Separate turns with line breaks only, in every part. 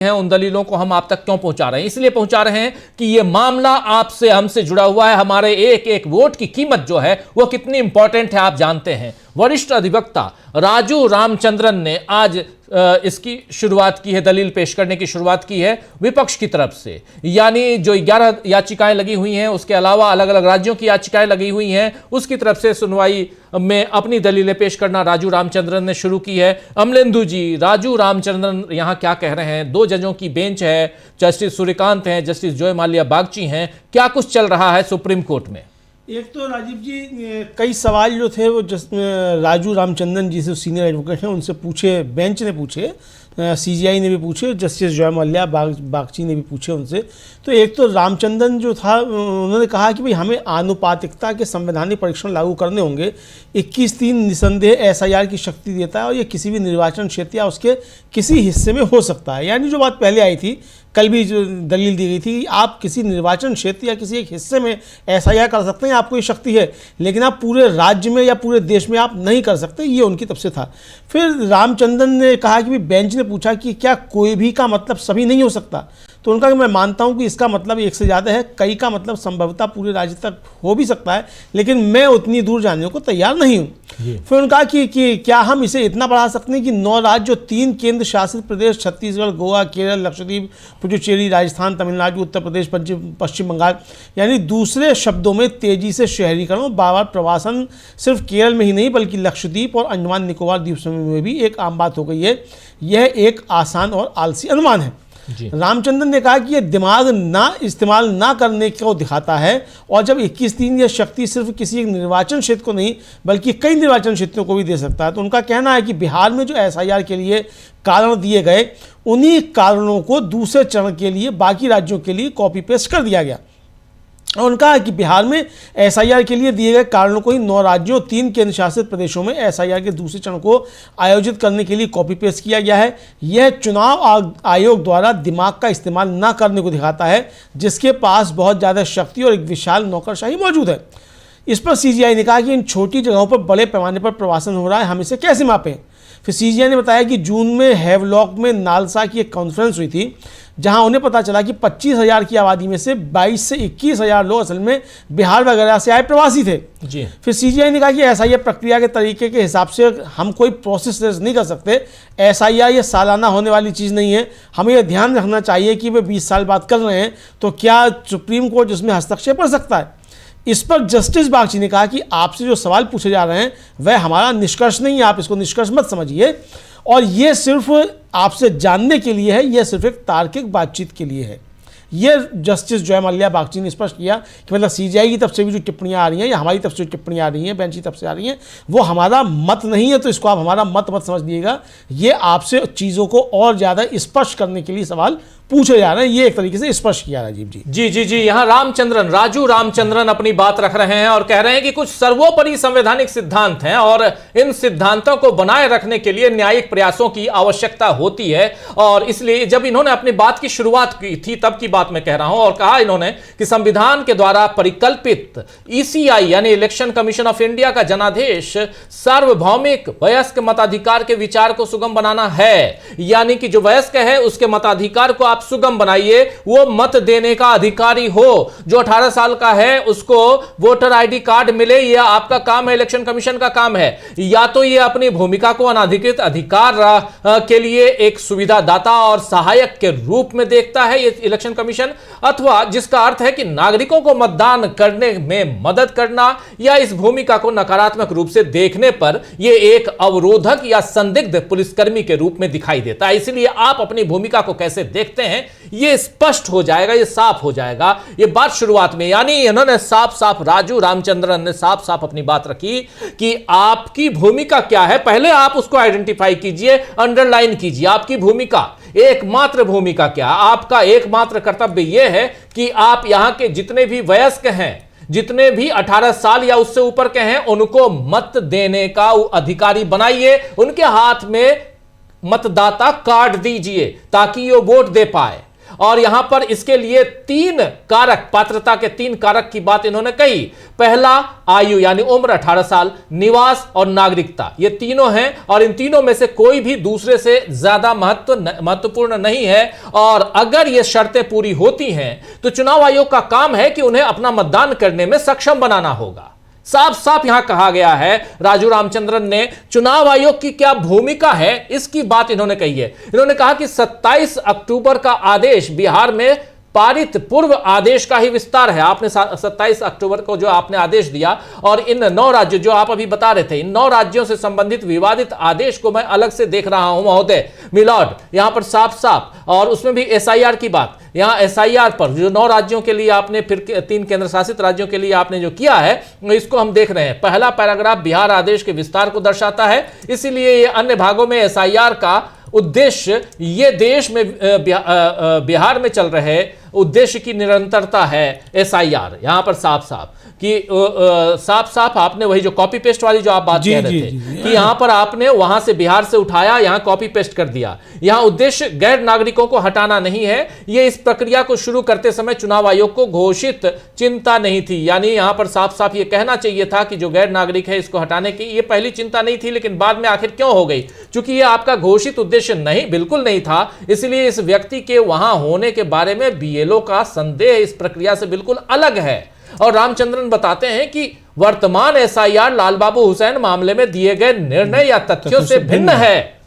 हैं उन दलीलों को हम आप तक क्यों पहुंचा रहे हैं? इसलिए पहुंचा रहे हैं कि यह मामला आपसे हमसे जुड़ा हुआ है। हमारे एक एक वोट की कीमत जो है वो कितनी इंपॉर्टेंट है आप जानते हैं। वरिष्ठ अधिवक्ता राजू रामचंद्रन ने आज इसकी शुरुआत की है, दलील पेश करने की शुरुआत की है विपक्ष की तरफ से। यानी जो 11 याचिकाएं लगी हुई हैं, उसके अलावा अलग अलग राज्यों की याचिकाएं लगी हुई हैं, उसकी तरफ से सुनवाई में अपनी दलीलें पेश करना राजू रामचंद्रन ने शुरू की है। अमलेंदु जी, राजू रामचंद्रन यहां क्या कह रहे हैं? 2 जजों की बेंच है, जस्टिस सूर्यकांत हैं, जस्टिस जॉय माल्या बागची हैं। क्या कुछ चल रहा है सुप्रीम कोर्ट में?
एक तो राजीव जी, कई सवाल जो थे वो राजू रामचंद्रन जी से सीनियर एडवोकेट हैं उनसे पूछे, बेंच ने पूछे, सीजीआई ने भी पूछे, जस्टिस जॉय माल्या बागची ने भी पूछे उनसे। तो एक तो रामचंद्रन जो था उन्होंने कहा कि भाई हमें आनुपातिकता के संवैधानिक परीक्षण लागू करने होंगे। 21(3) निसंदेह एसआईआर की शक्ति देता है और ये किसी भी निर्वाचन क्षेत्र या उसके किसी हिस्से में हो सकता है। यानी जो बात पहले आई थी, कल भी जो दलील दी गई थी कि आप किसी निर्वाचन क्षेत्र या किसी एक हिस्से में एसआईआर कर सकते हैं, आपको ये शक्ति है, लेकिन आप पूरे राज्य में या पूरे देश में आप नहीं कर सकते, ये उनकी तरफ से था। फिर रामचंद्रन ने कहा कि बेंच ने पूछा कि क्या कोई भी का मतलब सभी नहीं हो सकता? तो उनका मैं मानता हूं कि इसका मतलब एक से ज़्यादा है, कई का मतलब संभवतः पूरे राज्य तक हो भी सकता है, लेकिन मैं उतनी दूर जाने को तैयार नहीं हूं। फिर उनका कि क्या हम इसे इतना बढ़ा सकते हैं कि 9 राज्य, 3 केंद्र शासित प्रदेश, छत्तीसगढ़, गोवा, केरल, लक्षद्वीप, पुडुचेरी, राजस्थान, तमिलनाडु, उत्तर प्रदेश, पश्चिम बंगाल, यानी दूसरे शब्दों में तेजी से शहरीकरण, बार प्रवासन सिर्फ केरल में ही नहीं बल्कि लक्षद्वीप और अंडमान निकोबार द्वीप समूह में भी एक आम बात हो गई है। यह एक आसान और आलसी अनुमान है। रामचंद्रन ने कहा कि यह दिमाग ना इस्तेमाल ना करने को दिखाता है, और जब 21(3) यह शक्ति सिर्फ किसी एक निर्वाचन क्षेत्र को नहीं बल्कि कई निर्वाचन क्षेत्रों को भी दे सकता है। तो उनका कहना है कि बिहार में जो एसआईआर के लिए कारण दिए गए, उन्हीं कारणों को दूसरे चरण के लिए बाकी राज्यों के लिए कॉपी पेस्ट कर दिया गया। और उनका है कि बिहार में एसआईआर के लिए दिए गए कारणों को ही 9 राज्यों, 3 केंद्र शासित प्रदेशों में एसआईआर के दूसरे चरण को आयोजित करने के लिए कॉपी पेस्ट किया गया है। यह चुनाव आयोग द्वारा दिमाग का इस्तेमाल न करने को दिखाता है, जिसके पास बहुत ज़्यादा शक्ति और एक विशाल नौकरशाही मौजूद है। इस पर सीजीआई ने कहा कि इन छोटी जगहों पर बड़े पैमाने पर प्रवासन हो रहा है, हम इसे कैसे मापें? फिर सीजीआई ने बताया कि जून में हैवलॉक में नालसा की एक कॉन्फ्रेंस हुई थी, जहां उन्हें पता चला कि 25,000 की आबादी में से 22 से 21,000 लोग असल में बिहार वगैरह से आए प्रवासी थे जी। फिर सीजीआई ने कहा कि एसआईआर प्रक्रिया के तरीके के हिसाब से हम कोई प्रोसेस नहीं कर सकते। एसआईआर ये सालाना होने वाली चीज़ नहीं है। हमें यह ध्यान रखना चाहिए कि वे 20 साल बाद कर रहे हैं, तो क्या सुप्रीम कोर्ट इसमें हस्तक्षेप कर सकता है? इस पर जस्टिस बागची ने कहा कि आपसे जो सवाल पूछे जा रहे हैं वह हमारा निष्कर्ष नहीं है, आप इसको निष्कर्ष मत समझिए, और ये सिर्फ आपसे जानने के लिए है, यह सिर्फ एक तार्किक बातचीत के लिए है। यह जस्टिस जॉय माल्या बागची ने स्पष्ट किया कि मतलब सीजीआई की तरफ से भी जो टिप्पणियां आ रही हैं या हमारी तरफ से जो टिप्पणियां आ रही हैं, बेंच की तरफ से आ रही हैं, वो हमारा मत नहीं है, तो इसको आप हमारा मत समझ लीजिएगा। ये आपसे चीज़ों को और ज़्यादा स्पष्ट करने के लिए सवाल पूछे जा रहे हैं, ये एक तरीके से स्पष्ट किया राजीव जी।
जी यहां राजू रामचंद्रन अपनी बात रख रहे हैं और कह रहे हैं कि कुछ सर्वोपरि संवैधानिक सिद्धांत हैं और इन सिद्धांतों को बनाए रखने के लिए न्यायिक प्रयासों की आवश्यकता होती है। और इसलिए जब इन्होंने अपनी बात की शुरुआत की थी तब की बात मैं कह रहा हूं, और कहा इन्होंने कि संविधान के द्वारा परिकल्पित ईसीआई यानी इलेक्शन कमीशन ऑफ इंडिया का जनादेश सार्वभौमिक वयस्क मताधिकार के विचार को सुगम बनाना है। यानी कि जो वयस्क है उसके मताधिकार को आप सुगम बनाइए, वो मत देने का अधिकारी हो। जो 18 साल का है उसको वोटर आईडी कार्ड मिले, यह आपका काम है, इलेक्शन कमीशन का काम है। या तो ये अपनी भूमिका को अनाधिकृत अधिकार के लिए एक सुविधादाता और सहायक के रूप में देखता है ये इलेक्शन कमीशन, अथवा जिसका अर्थ है कि नागरिकों को मतदान करने में मदद करना, या इस भूमिका को नकारात्मक रूप से देखने पर यह एक अवरोधक या संदिग्ध पुलिसकर्मी के रूप में दिखाई देता है। इसलिए आप अपनी भूमिका को कैसे देखते हैं ये स्पष्ट हो जाएगा, ये साफ हो जाएगा। ये बात शुरुआत में, यानी इन्होंने साफ राजू रामचंद्रन ने साफ अपनी बात रखी कि आपकी भूमिका क्या है, पहले आप उसको आइडेंटिफाई कीजिए, अंडरलाइन कीजिए। आपकी भूमिका, एकमात्र भूमिका क्या? आपका एकमात्र कर्तव्य यह है कि आप यहां के जितने भी वयस्क हैं, जितने भी 18 साल या उससे ऊपर के हैं, उनको मत देने का अधिकारी बनाइए, उनके हाथ में मतदाता कार्ड दीजिए ताकि वो वोट दे पाए। और यहां पर इसके लिए 3 कारक, पात्रता के 3 कारक की बात इन्होंने कही। पहला आयु यानी उम्र 18 साल, निवास और नागरिकता, ये तीनों हैं और इन तीनों में से कोई भी दूसरे से ज्यादा महत्वपूर्ण नहीं है। और अगर ये शर्तें पूरी होती हैं तो चुनाव आयोग का काम है कि उन्हें अपना मतदान करने में सक्षम बनाना होगा। साफ साफ यहां कहा गया है, राजू रामचंद्रन ने चुनाव आयोग की क्या भूमिका है इसकी बात इन्होंने कही है। इन्होंने कहा कि 27 अक्टूबर का आदेश बिहार में पारित पूर्व आदेश का ही विस्तार है। आपने 27 अक्टूबर को जो आपने आदेश दिया और इन 9 राज्यों जो आप अभी बता रहे थे, इन 9 राज्यों से संबंधित विवादित आदेश को मैं अलग से देख रहा हूं महोदय मिलॉर्ड, यहां पर साफ साफ, और उसमें भी एसआईआर की बात, यहां एसआईआर पर जो 9 राज्यों के लिए आपने, फिर 3 केंद्र शासित राज्यों के लिए आपने जो किया है, इसको हम देख रहे हैं। पहला पैराग्राफ बिहार आदेश के विस्तार को दर्शाता है, इसीलिए ये अन्य भागों में एसआईआर का उद्देश्य ये देश में बिहार में चल रहे उद्देश्य की निरंतरता है। एसआईआर यहां पर साफ साफ कि साफ साफ आपने वही जो कॉपी पेस्ट वाली जो आप बात कह रहे थे कि यहां पर आपने वहां से बिहार से उठाया, यहां कॉपी पेस्ट कर दिया। यहां उद्देश्य गैर नागरिकों को हटाना नहीं है। ये इस प्रक्रिया को शुरू करते समय चुनाव आयोग को घोषित चिंता नहीं थी, यानी यहां पर साफ साफ ये कहना चाहिए था कि जो गैर नागरिक है इसको हटाने की ये पहली चिंता नहीं थी, लेकिन बाद में आखिर क्यों हो गई? चूंकि ये आपका घोषित उद्देश्य नहीं, बिल्कुल नहीं था, इसलिए इस व्यक्ति के वहां होने के बारे में बीएलओ का संदेह इस प्रक्रिया से बिल्कुल अलग है। और रामचंद्रन बताते हैं कि वर्तमान एसआईआर लाल बाबू हुसैन मामले में दिए गए निर्णय या तथ्यों से भिन्न है।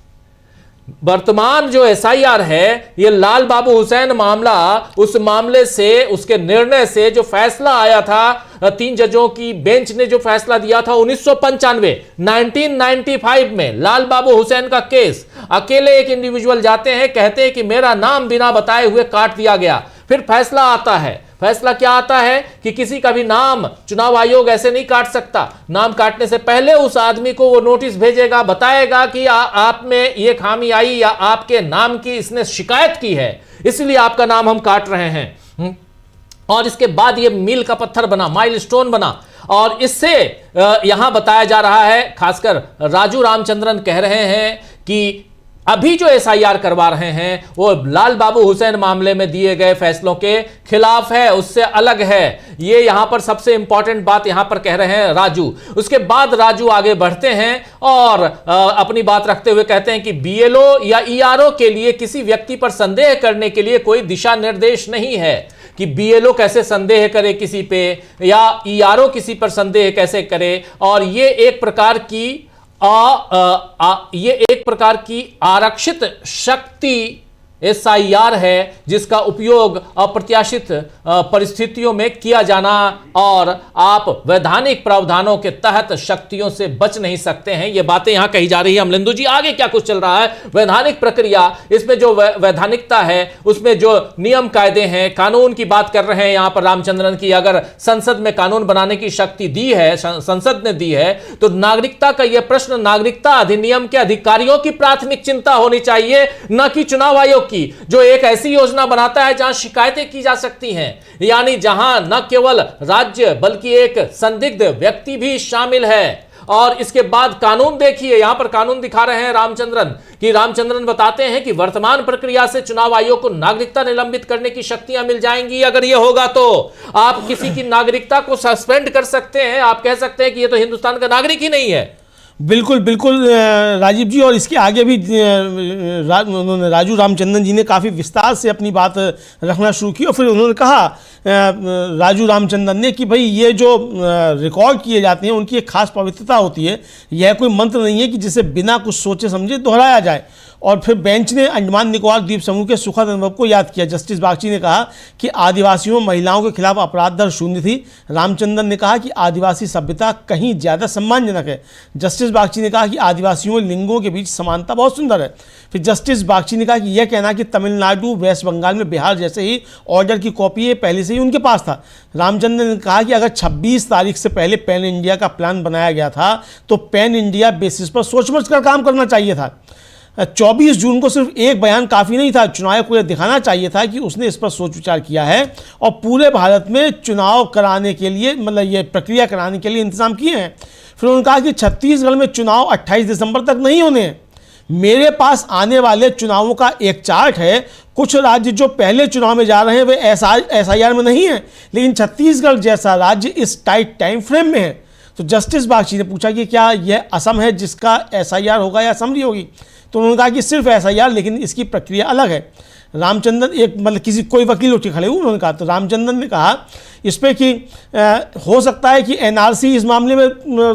वर्तमान जो एसआईआर है ये लाल बाबू हुसैन मामला, उस मामले से, उसके निर्णय से जो फैसला आया था 3 जजों की बेंच ने जो फैसला दिया था 1995 में लाल बाबू हुसैन का केस, अकेले एक इंडिविजुअल जाते हैं, कहते हैं कि मेरा नाम बिना बताए हुए काट दिया गया। फिर फैसला आता है, फैसला क्या आता है कि किसी का भी नाम चुनाव आयोग ऐसे नहीं काट सकता। नाम काटने से पहले उस आदमी को वो नोटिस भेजेगा, बताएगा कि आप में ये खामी आई या आपके नाम की इसने शिकायत की है, इसलिए आपका नाम हम काट रहे हैं। और इसके बाद ये मील का पत्थर बना, माइलस्टोन बना। और इससे यहां बताया जा रहा है, खासकर राजू रामचंद्रन कह रहे हैं कि अभी जो एसआईआर करवा रहे हैं वो लाल बाबू हुसैन मामले में दिए गए फैसलों के खिलाफ है, उससे अलग है। ये यहां पर सबसे इंपॉर्टेंट बात यहां पर कह रहे हैं राजू। उसके बाद राजू आगे बढ़ते हैं और अपनी बात रखते हुए कहते हैं कि बीएलओ या ईआरओ के लिए किसी व्यक्ति पर संदेह करने के लिए कोई दिशा निर्देश नहीं है कि बीएलओ कैसे संदेह करे किसी पे या ईआरओ किसी पर संदेह कैसे करे। और ये एक प्रकार की ये एक प्रकार की आरक्षित शक्ति एसआईआर है जिसका उपयोग अप्रत्याशित परिस्थितियों में किया जाना, और आप वैधानिक प्रावधानों के तहत शक्तियों से बच नहीं सकते हैं। ये बातें यहां कही जा रही है। अमलेंदु जी आगे क्या कुछ चल रहा है? वैधानिक प्रक्रिया, इसमें जो वैधानिकता है, उसमें जो नियम कायदे हैं, कानून की बात कर रहे हैं यहां पर रामचंद्रन की। अगर संसद में कानून बनाने की शक्ति दी है, संसद ने दी है, तो नागरिकता का यह प्रश्न नागरिकता अधिनियम के अधिकारियों की प्राथमिक चिंता होनी चाहिए, न कि चुनाव आयोग की, जो एक ऐसी योजना बनाता है जहां शिकायतें की जा सकती हैं, यानी जहां न केवल राज्य बल्कि एक संदिग्ध व्यक्ति भी शामिल है। और इसके बाद कानून देखिए, यहां पर कानून दिखा रहे हैं रामचंद्रन बताते हैं कि वर्तमान प्रक्रिया से चुनाव आयोग को नागरिकता निलंबित करने की शक्तियां मिल जाएंगी। अगर यह होगा तो आप किसी की नागरिकता को सस्पेंड कर सकते हैं, आप कह सकते हैं कि यह तो हिंदुस्तान का नागरिक ही नहीं है।
बिल्कुल बिल्कुल राजीव जी, और इसके आगे भी उन्होंने राजू रामचंद्रन जी ने काफ़ी विस्तार से अपनी बात रखना शुरू की। और फिर उन्होंने कहा राजू रामचंद्रन ने कि भाई ये जो रिकॉर्ड किए जाते हैं उनकी एक खास पवित्रता होती है, यह कोई मंत्र नहीं है कि जिसे बिना कुछ सोचे समझे दोहराया जाए। और फिर बेंच ने अंडमान निकोबार द्वीप समूह के सुखद अनुभव को याद किया। जस्टिस बागची ने कहा कि आदिवासियों महिलाओं के खिलाफ अपराध दर 0 थी। रामचंद्रन ने कहा कि आदिवासी सभ्यता कहीं ज़्यादा सम्मानजनक है। जस्टिस बागची ने कहा कि आदिवासियों लिंगों के बीच समानता बहुत सुंदर है। फिर जस्टिस बागची ने कहा कि यह कहना कि तमिलनाडु, वेस्ट बंगाल में बिहार जैसे ही ऑर्डर की कॉपी है पहले से ही उनके पास था। रामचंद्रन ने कहा कि अगर 26 तारीख से पहले पैन इंडिया का प्लान बनाया गया था तो पैन इंडिया बेसिस पर सोच समझ कर काम करना चाहिए था। 24 जून को सिर्फ एक बयान काफ़ी नहीं था, चुनाव को यह दिखाना चाहिए था कि उसने इस पर सोच विचार किया है और पूरे भारत में चुनाव कराने के लिए, मतलब ये प्रक्रिया कराने के लिए इंतजाम किए हैं। फिर उन्होंने कहा कि छत्तीसगढ़ में चुनाव 28 दिसंबर तक नहीं होने हैं। मेरे पास आने वाले चुनावों का एक चार्ट है। कुछ राज्य जो पहले चुनाव में जा रहे हैं वे SIR में नहीं है, लेकिन छत्तीसगढ़ जैसा राज्य इस टाइट टाइम फ्रेम में है। तो जस्टिस बागची ने पूछा कि क्या यह असम है जिसका SIR होगा या असम्बली होगी? तो उन्होंने कहा कि सिर्फ SIR, लेकिन इसकी प्रक्रिया अलग है। रामचंद्रन एक मतलब कोई वकील उठ के खड़े हुए, उन्होंने कहा, तो रामचंद्रन ने कहा इस पर कि हो सकता है कि NRC इस मामले में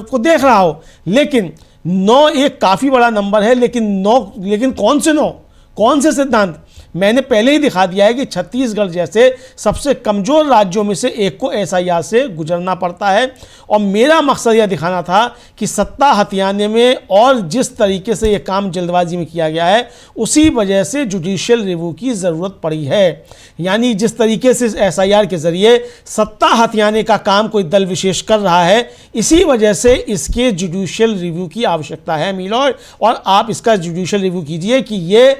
को देख रहा हो, लेकिन 9 एक काफ़ी बड़ा नंबर है। लेकिन कौन से 9, कौन से सिद्धांत? मैंने पहले ही दिखा दिया है कि छत्तीसगढ़ जैसे सबसे कमज़ोर राज्यों में से एक को SIR से गुजरना पड़ता है। और मेरा मकसद यह दिखाना था कि सत्ता हथियाने में और जिस तरीके से यह काम जल्दबाजी में किया गया है, उसी वजह से जुडिशियल रिव्यू की ज़रूरत पड़ी है। यानी जिस तरीके से SIR के ज़रिए सत्ता हथियाने का काम कोई दल विशेष कर रहा है, इसी वजह से इसके जुडिशियल रिव्यू की आवश्यकता है मिलॉर्ड। और आप इसका जुडिशियल रिव्यू कीजिए कि ये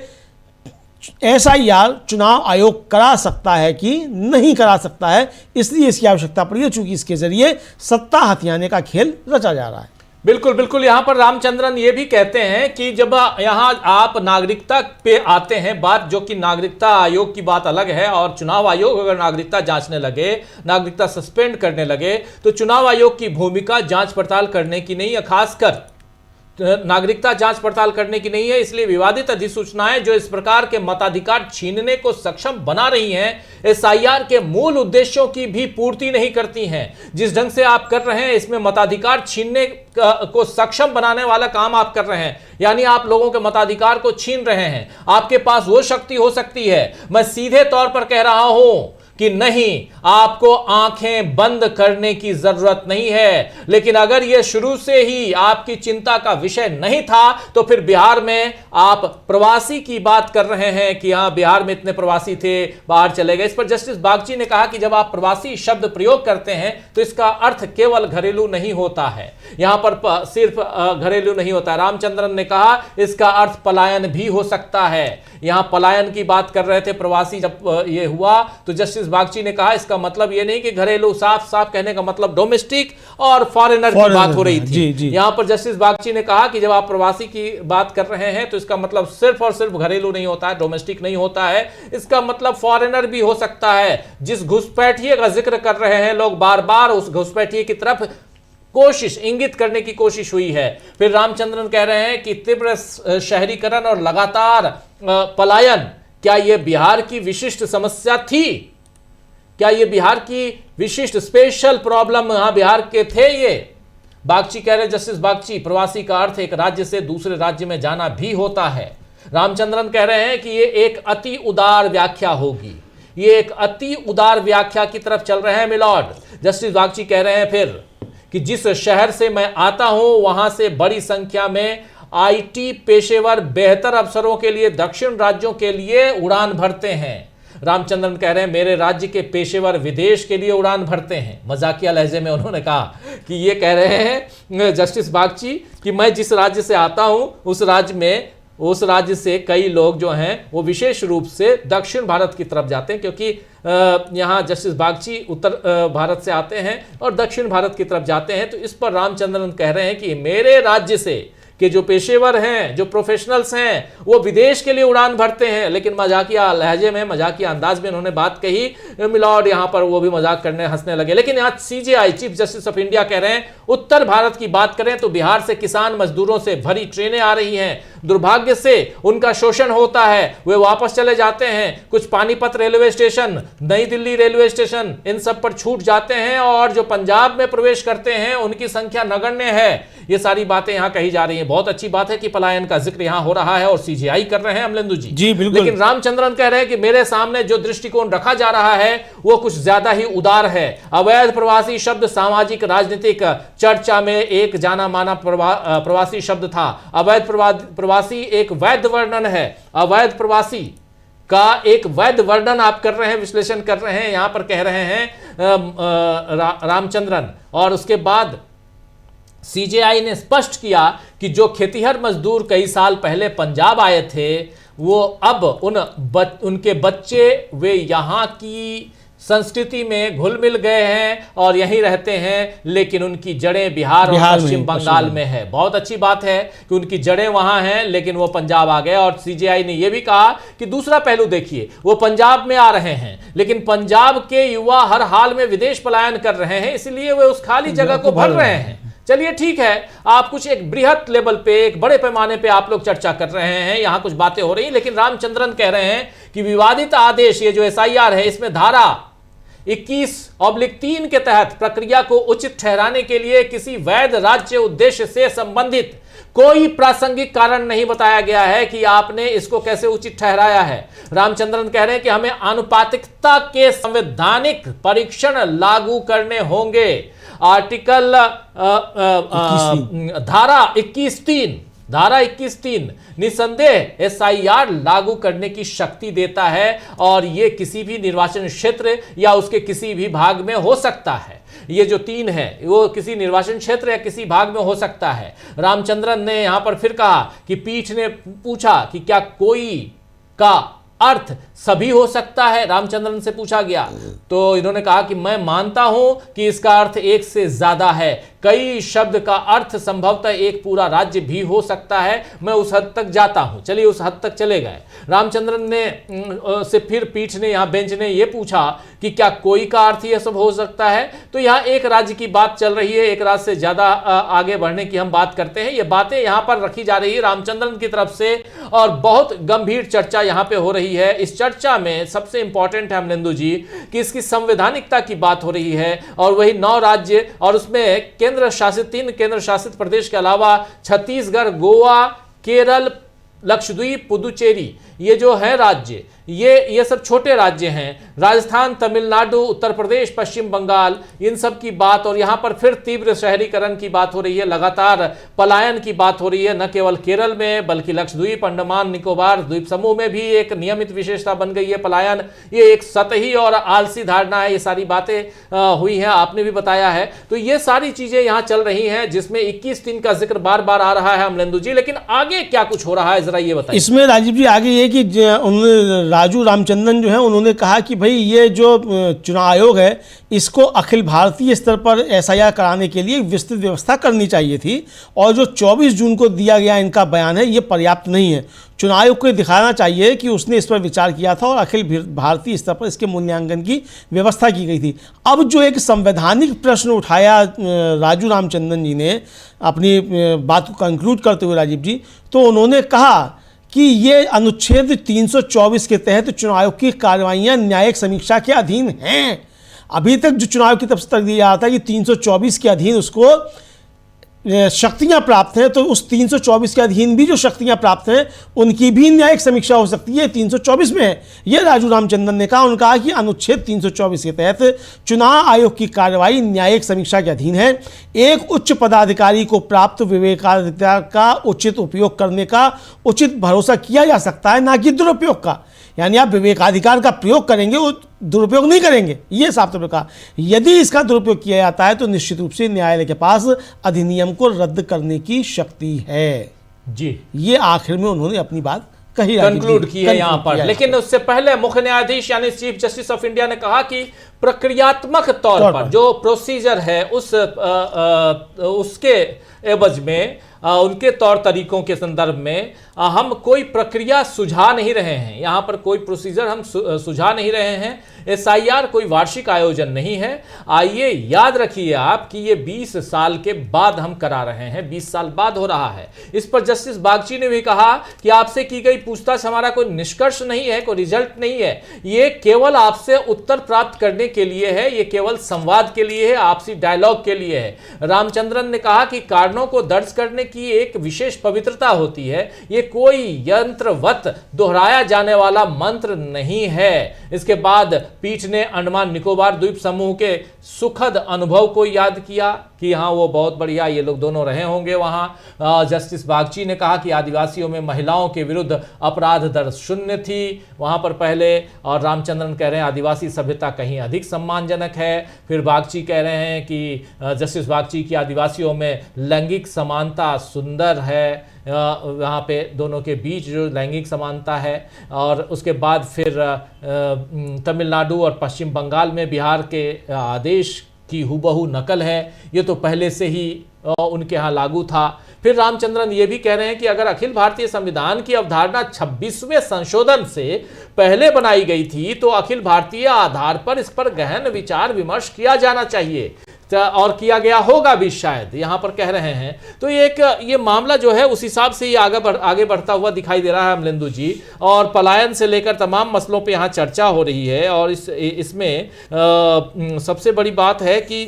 SIR चुनाव आयोग करा सकता है कि नहीं करा सकता है, इसलिए इसकी आवश्यकता पड़ी है, चूंकि इसके जरिए सत्ता हथियाने का खेल रचा जा रहा है।
बिल्कुल बिल्कुल। यहां पर रामचंद्रन ये भी कहते हैं कि जब यहां आप नागरिकता पे आते हैं, बात जो कि नागरिकता आयोग की बात अलग है, और चुनाव आयोग अगर नागरिकता जांचने लगे, नागरिकता सस्पेंड करने लगे, तो चुनाव आयोग की भूमिका जांच पड़ताल करने की नहीं है, खासकर नागरिकता जांच पड़ताल करने की नहीं है। इसलिए विवादित अधिसूचनाएं जो इस प्रकार के मताधिकार छीनने को सक्षम बना रही हैं, SIR के मूल उद्देश्यों की भी पूर्ति नहीं करती हैं। जिस ढंग से आप कर रहे हैं, इसमें मताधिकार छीनने को सक्षम बनाने वाला काम आप कर रहे हैं, यानी आप लोगों के मताधिकार को छीन रहे हैं। आपके पास वो शक्ति हो सकती है, मैं सीधे तौर पर कह रहा हूं कि नहीं, आपको आंखें बंद करने की जरूरत नहीं है। लेकिन अगर यह शुरू से ही आपकी चिंता का विषय नहीं था, तो फिर बिहार में आप प्रवासी की बात कर रहे हैं कि हां बिहार में इतने प्रवासी थे, बाहर चले गए। इस पर जस्टिस बागची ने कहा कि जब आप प्रवासी शब्द प्रयोग करते हैं तो इसका अर्थ केवल घरेलू नहीं होता है, यहां पर सिर्फ घरेलू नहीं होता है। रामचंद्रन ने कहा इसका अर्थ पलायन भी हो सकता है। यहां पलायन की बात कर रहे थे प्रवासी, जब यह हुआ तो जस्टिस बागची ने कहा इसका मतलब यह नहीं कि घरेलू, साफ साफ कहने का मतलब डोमेस्टिक और फॉरेनर की बात हो रही थी। यहां पर जस्टिस बागची ने कहा कि जब आप प्रवासी की बात कर रहे हैं तो इसका मतलब सिर्फ और सिर्फ घरेलू नहीं होता है, डोमेस्टिक नहीं होता है, इसका मतलब फॉरेनर भी हो सकता है। जिस घुसपैठिए का जिक्र कर रहे हैं लोग बार बार, उस घुसपैठिए की तरफ कोशिश, इंगित करने की कोशिश हुई है। फिर रामचंद्रन कह रहे हैं कि तीव्र शहरीकरण और लगातार पलायन, क्या यह बिहार की विशिष्ट समस्या थी? क्या यह बिहार की विशिष्ट स्पेशल प्रॉब्लम यहां बिहार के थे? ये बागची कह रहे, जस्टिस बागची, प्रवासी का अर्थ एक राज्य से दूसरे राज्य में जाना भी होता है। रामचंद्रन कह रहे हैं कि यह एक अति उदार व्याख्या होगी, ये एक अति उदार व्याख्या की तरफ चल रहे हैं मिलॉर्ड। जस्टिस बागची कह रहे हैं फिर कि जिस शहर से मैं आता हूं वहां से बड़ी संख्या में IT पेशेवर बेहतर अवसरों के लिए दक्षिण राज्यों के लिए उड़ान भरते हैं। रामचंद्रन कह रहे हैं मेरे राज्य के पेशेवर विदेश के लिए उड़ान भरते हैं। मजाकिया लहजे में उन्होंने कहा कि ये कह रहे हैं जस्टिस बागची कि मैं जिस राज्य से आता हूं उस राज्य से कई लोग जो हैं वो विशेष रूप से दक्षिण भारत की तरफ जाते हैं, क्योंकि यहाँ जस्टिस बागची उत्तर भारत से आते हैं और दक्षिण भारत की तरफ जाते हैं। तो इस पर रामचंद्रन कह रहे हैं कि मेरे राज्य से कि जो पेशेवर हैं, जो प्रोफेशनल्स हैं, वो विदेश के लिए उड़ान भरते हैं। लेकिन मजाकिया लहजे में, मजाकिया अंदाज में उन्होंने बात कही मिलॉर्ड, यहाँ पर वो भी मजाक करने हंसने लगे। लेकिन यहाँ CJI, chief justice of India, कह रहे हैं उत्तर भारत की बात करें तो बिहार से किसान मजदूरों से भरी ट्रेनें आ रही हैं, दुर्भाग्य से उनका शोषण होता है, वे वापस चले जाते हैं। कुछ पानीपत रेलवे स्टेशन, नई दिल्ली रेलवे स्टेशन, इन सब पर छूट जाते हैं, और जो पंजाब में प्रवेश करते हैं उनकी संख्या नगण्य है। ये सारी बातें यहाँ कही जा रही हैं। बहुत अच्छी बात है कि पलायन का जिक्र यहाँ हो रहा है और CJI कर रहे हैं अमलेंदु जी
बिल्कुल।
लेकिन रामचंद्रन कह रहे हैं कि मेरे सामने जो दृष्टिकोण रखा जा रहा है वो कुछ ज्यादा ही उदार है। अवैध प्रवासी शब्द सामाजिक राजनीतिक चर्चा में एक जाना माना प्रवासी शब्द था। अवैध प्रवासी एक वैध वर्णन है। अवैध प्रवासी का एक वैध वर्णन आप कर रहे हैं, विश्लेषण कर रहे हैं, यहां पर कह रहे हैं रामचंद्रन। और उसके बाद CJI ने स्पष्ट किया कि जो खेतिहर मजदूर कई साल पहले पंजाब आए थे, वो अब उनके बच्चे वे यहाँ की संस्कृति में घुल मिल गए हैं और यहीं रहते हैं, लेकिन उनकी जड़ें बिहार और पश्चिम बंगाल में है। बहुत अच्छी बात है कि उनकी जड़ें वहां हैं, लेकिन वो पंजाब आ गए। और सीजेआई ने यह भी कहा कि दूसरा पहलू देखिए, वो पंजाब में आ रहे हैं, लेकिन पंजाब के युवा हर हाल में विदेश पलायन कर रहे हैं, इसलिए वे उस खाली जगह को भर रहे हैं। चलिए ठीक है, आप कुछ एक बृहत लेवल पे, एक बड़े पैमाने पे आप लोग चर्चा कर रहे हैं, यहां कुछ बातें हो रही, लेकिन रामचंद्रन कह रहे हैं कि विवादित आदेश, ये जो एसआईआर है, इसमें धारा 21/3 के तहत प्रक्रिया को उचित ठहराने के लिए किसी वैध राज्य उद्देश्य से संबंधित कोई प्रासंगिक कारण नहीं बताया गया है कि आपने इसको कैसे उचित ठहराया है। रामचंद्रन कह रहे हैं कि हमें आनुपातिकता के संवैधानिक परीक्षण लागू करने होंगे। आर्टिकल धारा 21(3) निसंदेह एसआईआर लागू करने की शक्ति देता है और यह किसी भी निर्वाचन क्षेत्र या उसके किसी भी भाग में हो सकता है। ये जो 3 है वो किसी निर्वाचन क्षेत्र या किसी भाग में हो सकता है। रामचंद्रन ने यहां पर फिर कहा कि पीठ ने पूछा कि क्या कोई का अर्थ सभी हो सकता है, रामचंद्रन से पूछा गया, तो इन्होंने कहा कि मैं मानता हूं कि इसका अर्थ एक से ज्यादा है। कई शब्द का अर्थ संभवतः एक पूरा राज्य भी हो सकता है, मैं उस हद तक जाता हूं। चलिए उस हद तक चले गए। रामचंद्रन ने से फिर पीठ ने, यहां बेंच ने यह पूछा कि क्या कोई का अर्थ यह सब हो सकता है, तो यहां एक राज्य की बात चल रही है, एक राज्य से ज्यादा आगे बढ़ने की हम बात करते हैं। ये बातें यहां पर रखी जा रही है रामचंद्रन की तरफ से और बहुत गंभीर चर्चा यहां पर हो रही है। इस चर्चा में सबसे इंपॉर्टेंट है अमलेंदु जी कि इसकी संवैधानिकता की बात हो रही है और वही 9 राज्य और उसमें 3 केंद्र शासित प्रदेश के अलावा छत्तीसगढ़, गोवा, केरल, लक्षद्वीप, पुदुचेरी, ये जो है राज्य, ये सब छोटे राज्य हैं। राजस्थान, तमिलनाडु, उत्तर प्रदेश, पश्चिम बंगाल, इन सब की बात, और यहां पर फिर तीव्र शहरीकरण की बात हो रही है, लगातार पलायन की बात हो रही है, न केवल केरल में बल्कि लक्षद्वीप, अंडमान निकोबार द्वीप समूह में भी एक नियमित विशेषता बन गई है पलायन। ये एक सतही और आलसी धारणा है, ये सारी बातें हुई हैं, आपने भी बताया है। तो ये सारी चीजें यहां चल रही हैं, जिसमें 21(3) का जिक्र बार बार आ रहा है अमलेंदु जी, लेकिन आगे क्या कुछ हो रहा है जरा ये बताइए।
इसमें राजीव जी आगे ये कि राजू रामचंद्रन जो है उन्होंने कहा कि भाई ये जो चुनाव आयोग है इसको अखिल भारतीय स्तर पर एसआईआर कराने के लिए विस्तृत व्यवस्था करनी चाहिए थी, और जो 24 जून को दिया गया इनका बयान है ये पर्याप्त नहीं है। चुनाव आयोग को दिखाना चाहिए कि उसने इस पर विचार किया था और अखिल भारतीय स्तर पर इसके मूल्यांकन की व्यवस्था की गई थी। अब जो एक संवैधानिक प्रश्न उठाया राजू रामचंद्रन जी ने अपनी बात को कंक्लूड करते हुए राजीव जी, तो उन्होंने कहा कि ये अनुच्छेद 324 के तहत चुनाव आयोग की कार्रवाइयाँ न्यायिक समीक्षा के अधीन हैं। अभी तक जो चुनाव की तरफ से तक दिया जाता है कि 324 के अधीन उसको शक्तियां प्राप्त हैं, तो उस 324 के अधीन भी जो शक्तियां प्राप्त हैं उनकी भी न्यायिक समीक्षा हो सकती है, 324 में है। ये राजू रामचंद्रन ने कहा। उन्होंने कहा कि अनुच्छेद 324 के तहत चुनाव आयोग की कार्रवाई न्यायिक समीक्षा के अधीन है। एक उच्च पदाधिकारी को प्राप्त विवेकाधिकार का उचित उपयोग करने का उचित भरोसा किया जा सकता है, ना कि दुरुपयोग का। यानी आप विवेकाधिकार का प्रयोग करेंगे, वो दुरुपयोग नहीं करेंगे, ये साफ तौर पर कहा। यदि इसका दुरुपयोग किया जाता है तो निश्चित रूप से न्यायालय के पास अधिनियम को रद्द करने की शक्ति है जी। ये आखिर में उन्होंने अपनी बात कही,
कंक्लूड की है यहाँ पर। लेकिन उससे पहले मुख्य न्यायाधीश यानी चीफ जस्टिस ऑफ इंडिया ने कहा कि प्रक्रियात्मक तौर पर जो प्रोसीजर है उसके एवज में, उनके तौर तरीकों के संदर्भ में हम कोई प्रक्रिया सुझा नहीं रहे हैं, यहाँ पर कोई प्रोसीजर हम सुझा नहीं रहे हैं। एसआईआर कोई वार्षिक आयोजन नहीं है। आइए याद रखिए आप कि ये 20 साल के बाद हम करा रहे हैं, 20 साल बाद हो रहा है। इस पर जस्टिस बागची ने भी कहा कि आपसे की गई पूछताछ हमारा कोई निष्कर्ष नहीं है, कोई रिजल्ट नहीं है, ये केवल आपसे उत्तर प्राप्त करने के लिए है, ये केवल संवाद के लिए है, आपसी डायलॉग के लिए है। रामचंद्रन ने कहा कि कारणों को दर्ज करने की एक विशेष पवित्रता होती है, ये कोई यंत्रवत दोहराया जाने वाला मंत्र नहीं है। इसके बाद पीठ ने अंडमान निकोबार द्वीप समूह के सुखद अनुभव को याद किया कि हाँ वो बहुत बढ़िया, ये लोग दोनों रहे होंगे वहाँ। जस्टिस बागची ने कहा कि आदिवासियों में महिलाओं के विरुद्ध अपराध दर 0 थी वहाँ पर पहले, और रामचंद्रन कह रहे हैं आदिवासी सभ्यता कहीं अधिक सम्मानजनक है। फिर बागची कह रहे हैं कि जस्टिस बागची की आदिवासियों में लैंगिक समानता सुंदर है, यहाँ पे दोनों के बीच जो लैंगिक समानता है, और उसके बाद फिर तमिलनाडु और पश्चिम बंगाल में बिहार के आदेश की हूबहू नकल है, ये तो पहले से ही उनके यहाँ लागू था। फिर रामचंद्रन ये भी कह रहे हैं कि अगर अखिल भारतीय संविधान की अवधारणा 26वें संशोधन से पहले बनाई गई थी तो अखिल भारतीय आधार पर इस पर गहन विचार विमर्श किया जाना चाहिए, और किया गया होगा भी शायद, यहाँ पर कह रहे हैं। तो ये मामला जो है उस हिसाब से ही आगे बढ़ता हुआ दिखाई दे रहा है अमलेंदु जी, और पलायन से लेकर तमाम मसलों पे यहाँ चर्चा हो रही है। और इसमें सबसे बड़ी बात है कि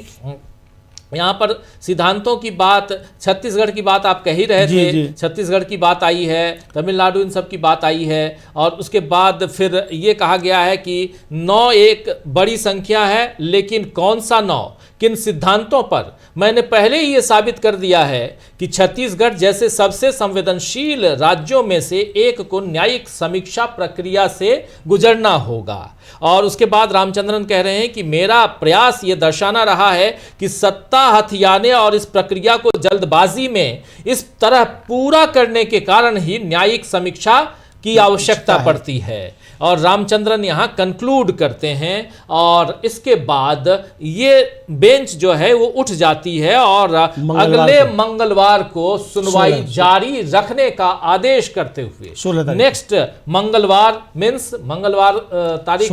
यहाँ पर सिद्धांतों की बात, छत्तीसगढ़ की बात आप कह ही रहे थे, छत्तीसगढ़ की बात आई है, तमिलनाडु इन सब की बात आई है, और उसके बाद फिर ये कहा गया है कि 9 एक बड़ी संख्या है, लेकिन कौन सा 9, किन सिद्धांतों पर? मैंने पहले ही ये साबित कर दिया है कि छत्तीसगढ़ जैसे सबसे संवेदनशील राज्यों में से एक को न्यायिक समीक्षा प्रक्रिया से गुजरना होगा। और उसके बाद रामचंद्रन कह रहे हैं कि मेरा प्रयास ये दर्शाना रहा है कि सत्ता हथियाने और इस प्रक्रिया को जल्दबाजी में इस तरह पूरा करने के कारण ही न्यायिक समीक्षा की आवश्यकता पड़ती है। और रामचंद्रन यहाँ कंक्लूड करते हैं, और इसके बाद ये बेंच जो है वो उठ जाती है और अगले मंगलवार को सुनवाई जारी रखने का आदेश करते हुए, नेक्स्ट मंगलवार मीन्स मंगलवार तारीख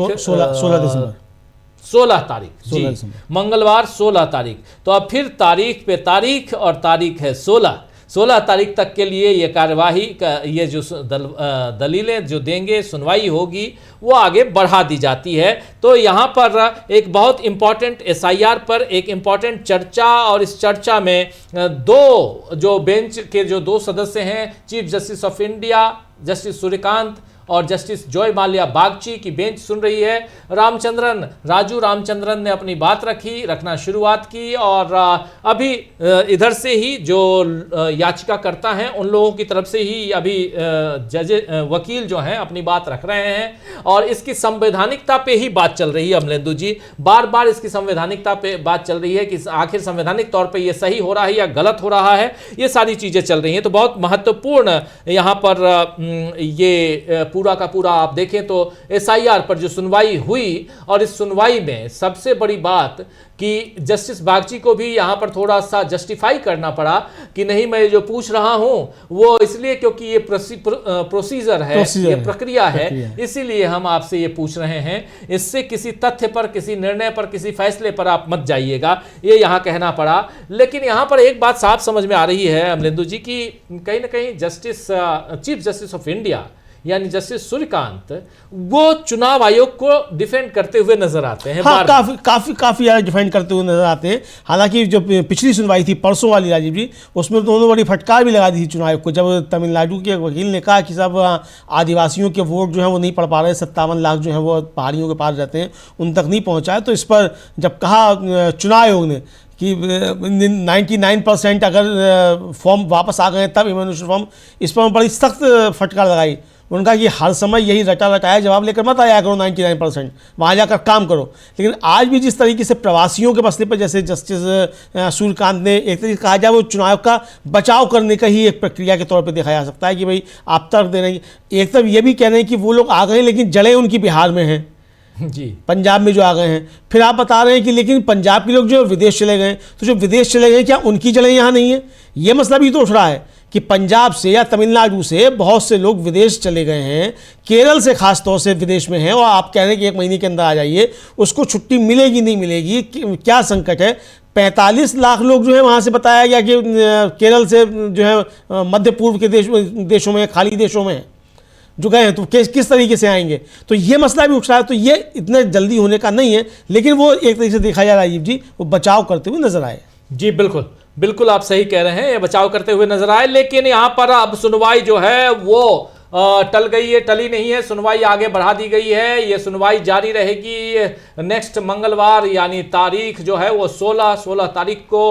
16 तारीख जी, मंगलवार 16 तारीख। तो अब फिर तारीख पे तारीख, और तारीख है 16 तारीख तक के लिए ये कार्यवाही का ये जो दलीलें जो देंगे, सुनवाई होगी, वो आगे बढ़ा दी जाती है। तो यहाँ पर एक बहुत इम्पॉर्टेंट SIR पर एक इम्पॉर्टेंट चर्चा, और इस चर्चा में दो जो बेंच के जो 2 सदस्य हैं, chief justice of India justice Suryakant और जस्टिस जॉय माल्या बागची की बेंच सुन रही है। राजू रामचंद्रन ने अपनी बात रखना शुरुआत की, और अभी इधर से ही जो याचिकाकर्ता हैं उन लोगों की तरफ से ही अभी वकील जो हैं अपनी बात रख रहे हैं, और इसकी संवैधानिकता पे ही बात चल रही है अमलेंदु जी, बार बार इसकी संवैधानिकता पे बात चल रही है कि आखिर संवैधानिक तौर पे ये सही हो रहा है या गलत हो रहा है, ये सारी चीजें चल रही हैं। तो बहुत महत्वपूर्ण यहाँ पर ये पूरा का पूरा आप देखें तो SIR पर जो सुनवाई हुई, और इस सुनवाई में सबसे बड़ी बात कि जस्टिस बागची को भी यहाँ पर थोड़ा सा जस्टिफाई करना पड़ा कि नहीं, मैं जो पूछ रहा हूँ वो इसलिए क्योंकि ये प्रोसीजर है, ये प्रक्रिया है, इसीलिए हम आपसे ये पूछ रहे हैं, इससे किसी तथ्य पर, किसी निर्णय पर, किसी फैसले पर आप मत जाइएगा, ये यहाँ कहना पड़ा। लेकिन यहाँ पर एक बात साफ समझ में आ रही है अमलेंदु जी की कहीं ना कहीं चीफ जस्टिस ऑफ इंडिया यानी जस्टिस सूर्यकांत वो चुनाव आयोग को डिफेंड करते हुए नजर आते हैं।
हाँ, काफी ज्यादा डिफेंड करते हुए नजर आते हैं। हालांकि जो पिछली सुनवाई थी परसों वाली राजीव जी, उसमें तो उन्होंने बड़ी फटकार भी लगा दी थी चुनाव आयोग को, जब तमिलनाडु के वकील ने कहा कि सब आदिवासियों के वोट जो है वो नहीं पढ़ पा रहे, 57 लाख जो है वो पहाड़ियों के पास रहते हैं, उन तक नहीं पहुँचा है। तो इस पर जब कहा चुनाव आयोग ने कि 99% अगर फॉर्म वापस आ गए तब इम्यूनिटी फॉर्म, इस पर बड़ी सख्त फटकार लगाई। उनका कि हर समय यही रटाया जवाब लेकर मत आया करो, 99% वहाँ जाकर काम करो। लेकिन आज भी जिस तरीके से प्रवासियों के मसले पर जैसे जस्टिस सूर्यकांत ने एक तरीके से कहा जाए वो चुनाव का बचाव करने का ही एक प्रक्रिया के तौर पर देखा जा सकता है कि भाई आप तर्क दे रहे हैं, एक तरफ ये भी कह रहे हैं कि वो लोग आ गए लेकिन जड़ें उनकी बिहार में हैं
जी,
पंजाब में जो आ गए हैं। फिर आप बता रहे हैं कि लेकिन पंजाब के लोग जो विदेश चले गए, तो जो विदेश चले गए क्या उनकी जड़ें यहाँ नहीं है? ये मसला भी तो उठ रहा है कि पंजाब से या तमिलनाडु से बहुत से लोग विदेश चले गए हैं, केरल से खास तौर से विदेश में हैं, और आप कह रहे हैं कि 1 महीने के अंदर आ जाइए, उसको छुट्टी मिलेगी नहीं मिलेगी, क्या संकट है? 45 लाख लोग जो है वहाँ से बताया गया कि केरल से जो है मध्य पूर्व के देशों में, खाली देशों में जो गए हैं, तो किस तरीके से आएंगे? तो ये मसला भी उठ रहा है। तो ये इतने जल्दी होने का नहीं है, लेकिन वो एक तरीके से देखा जाए राजीव जी, वो बचाव करते हुए नजर आए।
जी बिल्कुल आप सही कह रहे हैं, ये बचाव करते हुए नजर आए। लेकिन यहाँ पर अब सुनवाई जो है वो टल गई है, टली नहीं है, सुनवाई आगे बढ़ा दी गई है। ये सुनवाई जारी रहेगी नेक्स्ट मंगलवार, यानी तारीख जो है वो 16 तारीख को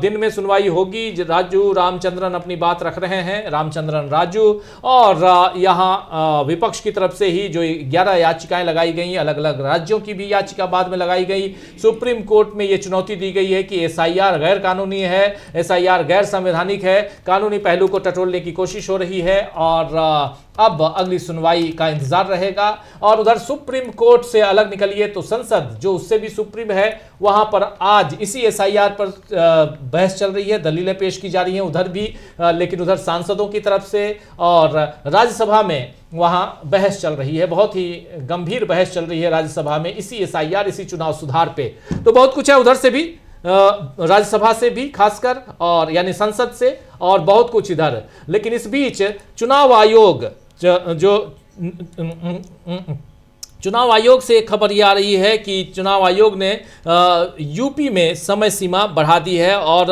दिन में सुनवाई होगी। राजू रामचंद्रन अपनी बात रख रहे हैं, रामचंद्रन राजू, और यहाँ विपक्ष की तरफ से ही जो 11 याचिकाएं लगाई गई, अलग अलग राज्यों की भी याचिका बाद में लगाई गई। सुप्रीम कोर्ट में ये चुनौती दी गई है कि एसआईआर गैर कानूनी है, एसआईआर गैर संवैधानिक है, कानूनी पहलू को टटोलने की कोशिश हो रही है, और अब अगली सुनवाई का इंतजार रहेगा। और उधर सुप्रीम कोर्ट से अलग निकलिए तो संसद, जो उससे भी सुप्रीम है, वहां पर आज इसी एसआईआर पर बहस चल रही है, दलीलें पेश की जा रही हैं उधर भी, लेकिन उधर सांसदों की तरफ से, और राज्यसभा में वहां बहस चल रही है, बहुत ही गंभीर बहस चल रही है राज्यसभा में इसी एसआईआर, इसी चुनाव सुधार पे। तो बहुत कुछ है उधर से भी, राज्यसभा से भी खासकर, और यानी संसद से, और बहुत कुछ इधर। लेकिन इस बीच चुनाव आयोग चुनाव आयोग से एक खबर ये आ रही है कि चुनाव आयोग ने यूपी में समय सीमा बढ़ा दी है, और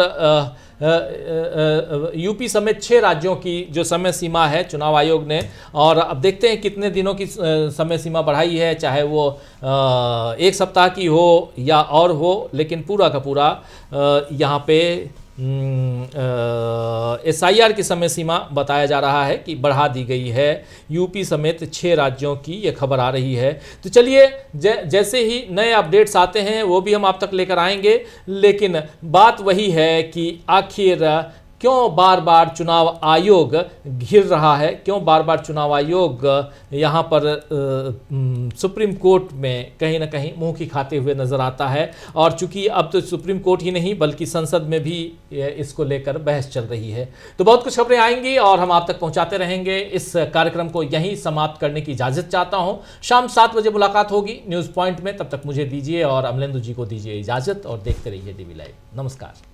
यूपी समेत 6 राज्यों की जो समय सीमा है चुनाव आयोग ने, और अब देखते हैं कितने दिनों की समय सीमा बढ़ाई है, चाहे वो 1 सप्ताह की हो या और हो, लेकिन पूरा का पूरा यहाँ पे एसआईआर की समय सीमा बताया जा रहा है कि बढ़ा दी गई है यूपी समेत 6 राज्यों की, ये खबर आ रही है। तो चलिए जैसे ही नए अपडेट्स आते हैं वो भी हम आप तक लेकर आएंगे, लेकिन बात वही है कि आखिर क्यों बार बार चुनाव आयोग घिर रहा है, क्यों बार बार चुनाव आयोग यहाँ पर सुप्रीम कोर्ट में कहीं ना कहीं मुंह की खाते हुए नजर आता है। और चूंकि अब तो सुप्रीम कोर्ट ही नहीं बल्कि संसद में भी इसको लेकर बहस चल रही है। तो बहुत कुछ खबरें आएंगी और हम आप तक पहुंचाते रहेंगे। इस कार्यक्रम को यहीं समाप्त करने की इजाजत चाहता हूं। शाम 7 बजे मुलाकात होगी न्यूज पॉइंट में, तब तक मुझे दीजिए और अमलेंदु जी को दीजिए इजाजत, और देखते रहिए डीवी लाइव। नमस्कार।